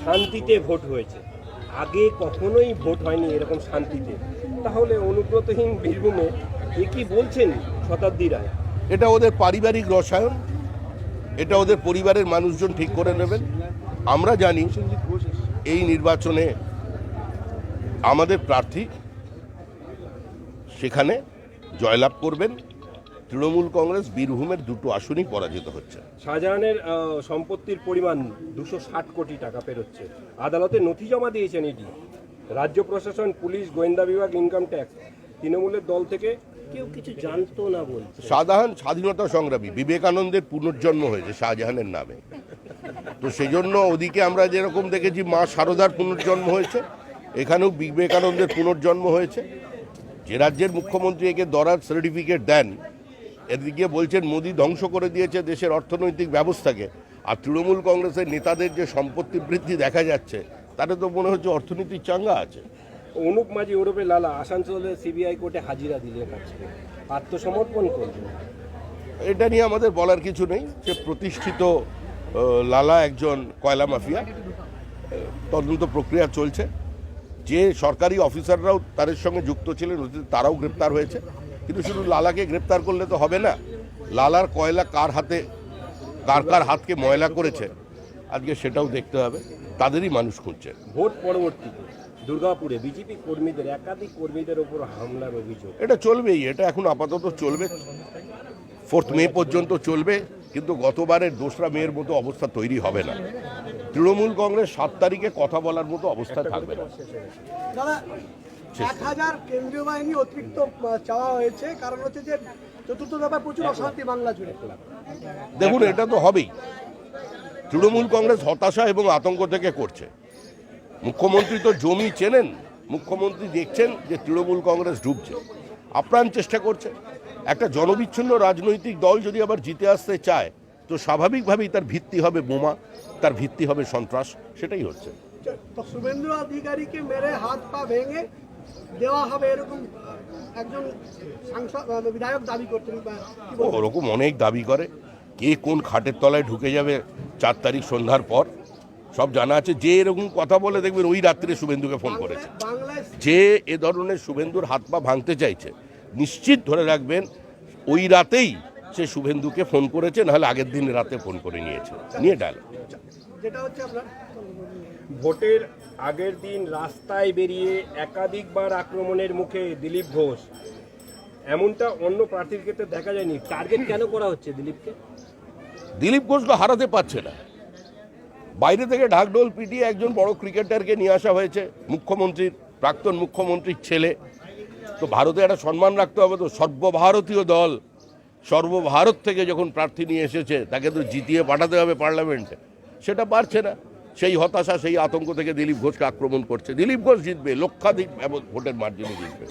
শান্তিতে ভোট হয়েছে, আগে কখনোই ভোট হয়নি এরকম শান্তিতে, তাহলে অনুব্রতহীন বীরভূমে এ কি বলছেন শতাব্দী রায়? এটা ওদের পারিবারিক রসায়ন, এটা ওদের পরিবারের মানুষজন ঠিক করে নেবেন। আমরা জানি এই নির্বাচনে আমাদের প্রার্থী সেখানে জয়লাভ করবেন। তৃণমূল কংগ্রেস বীরভূমের দুটো আসনই পরাজিত হচ্ছে। শাহজাহানের সম্পত্তির পরিমাণ 260 কোটি টাকা পেরোচ্ছে, আদালতে নথি জমা দিয়েছেন ইডি, রাজ্য প্রশাসন, পুলিশ, গোয়েন্দা বিভাগ, ইনকাম ট্যাক্স, তৃণমূলের দল থেকে কেউ কিছু জানতো না বলছে। শাহজাহান স্বাধীনতা সংগ্রামী, বিবেকানন্দের পুনর্জন্ম হয়েছে শাহজাহানের নামে। তো সেই জন্য ওদিকে আমরা যেরকম দেখেছি মা শারদার পুনর্জন্ম হয়েছে, এখানেও বিবেকানন্দের পুনর্জন্ম হয়েছে। যে রাজ্যের মুখ্যমন্ত্রী একে দরাজ সার্টিফিকেট দেন, এদিকে বলছেন মোদি ধ্বংস করে দিয়েছে দেশের অর্থনৈতিক ব্যবস্থাকে, আর তৃণমূল কংগ্রেসের নেতাদের যে সম্পত্তি বৃদ্ধি দেখা যাচ্ছে তাতে তো মনে হচ্ছে অর্থনীতির চাঙ্গা আছে। অনুপ মাঝি ওরফে লালা আসানসোলে সিবিআই কোর্টে হাজিরা দিলেন, আজকে আত্মসমর্পণ করলেন। এটা নিয়ে আমাদের বলার কিছু নেই। সে প্রতিষ্ঠিত লালা একজন কয়লা মাফিয়া, তদন্ত প্রক্রিয়া চলছে। যে সরকারি অফিসাররাও তাদের সঙ্গে যুক্ত ছিলেন তারাও গ্রেপ্তার হয়েছে। কিন্তু শুধু লালাকে গ্রেপ্তার করলে তো হবে না, লালার কয়লা কার হাতে, কার হাতকে ময়লা করেছে আজকে সেটাও দেখতে হবে। তাদেরই মানুষ খুঁজছে। ভোট পরবর্তীতে দুর্গাপুরে বিজেপি কর্মীদের, একাধিক কর্মীদের ওপর হামলার অভিযোগ। এটা চলবেই, এটা এখন আপাতত চলবে, 4 মে পর্যন্ত চলবে। কিন্তু গতবারের 2রা মের মতো অবস্থা তৈরি হবে না। তৃণমূল কংগ্রেস 7 তারিখে কথা বলার মতো অবস্থা থাকবে না। দাদা 1000 কেন্দ্রীয় বাহিনী অতিরিক্ত চাওয়া হয়েছে, কারণ হচ্ছে যে চতুর্থ দফায় প্রচুর অশান্তি বাংলা জুড়ে। দেখুন, এটা তো হবেই। তৃণমূল কংগ্রেস হতাশা এবং আতঙ্ক থেকে করছে। মুখ্যমন্ত্রী তো জমি চেনেন, মুখ্যমন্ত্রী দেখছেন যে তৃণমূল কংগ্রেস ডুবছে, আপ্রাণ চেষ্টা করছে। একটা জনবিচ্ছিন্ন রাজনৈতিক দল যদি আবার জিতে আসতে চায় তো স্বাভাবিকভাবেই তার ভিত্তি হবে বোমা, তার ভিত্তি হবে সন্ত্রাস, সেটাই হচ্ছে। শুভেন্দু অধিকারীকে মেরে হাত পা ভেঙে দেওয়া হবে এরকম একজন সাংসদ বিধায়ক দাবি করছেন। ওরকম অনেক দাবি করে। কে কোন খাটের তলায় ঢুকে যাবে 4 তারিখ সন্ধ্যার পর সব জানা আছে। যে এরকম কথা বলে দেখবেন ওই রাত্রে শুভেন্দুকে ফোন করেছে। যে এ ধরনের শুভেন্দুর হাত পা ভাঙতে চাইছে নিশ্চিত ধরে রাখবেন ওই রাতেই সে শুভেন্দুকে ফোন করেছে, নাহলে আগের দিন রাতে ফোন করে নিয়ে ডায়ালগ। যেটা হচ্ছে আপনার ভোটের আগের দিন রাস্তায় বেরিয়ে একাধিকবার আক্রমণের মুখে দিলীপ ঘোষ, এমনটা অন্য প্রার্থীর ক্ষেত্রে দেখা যায়নি। টার্গেট কেন করা হচ্ছে দিলীপকে? দিলীপ ঘোষকে হারাতে পারছে না। বাইরে থেকে ঢাকঢোল পিটিয়ে একজন বড় ক্রিকেটারকে নিয়ে আসা হয়েছে, মুখ্যমন্ত্রীর, প্রাক্তন মুখ্যমন্ত্রীর ছেলে। তো ভারতে একটা সম্মান রাখতে হবে। তো সর্বভারতীয় দল সর্বভারত থেকে যখন প্রার্থী নিয়ে এসেছে তাকে তো জিতিয়ে পাঠাতে হবে পার্লামেন্টে, সেটা পারছে না। সেই হতাশা, সেই আতঙ্ক থেকে দিলীপ ঘোষকে আক্রমণ করছে। দিলীপ ঘোষ জিতবে, লক্ষাধিক ভোটের মার্জিনে জিতবে।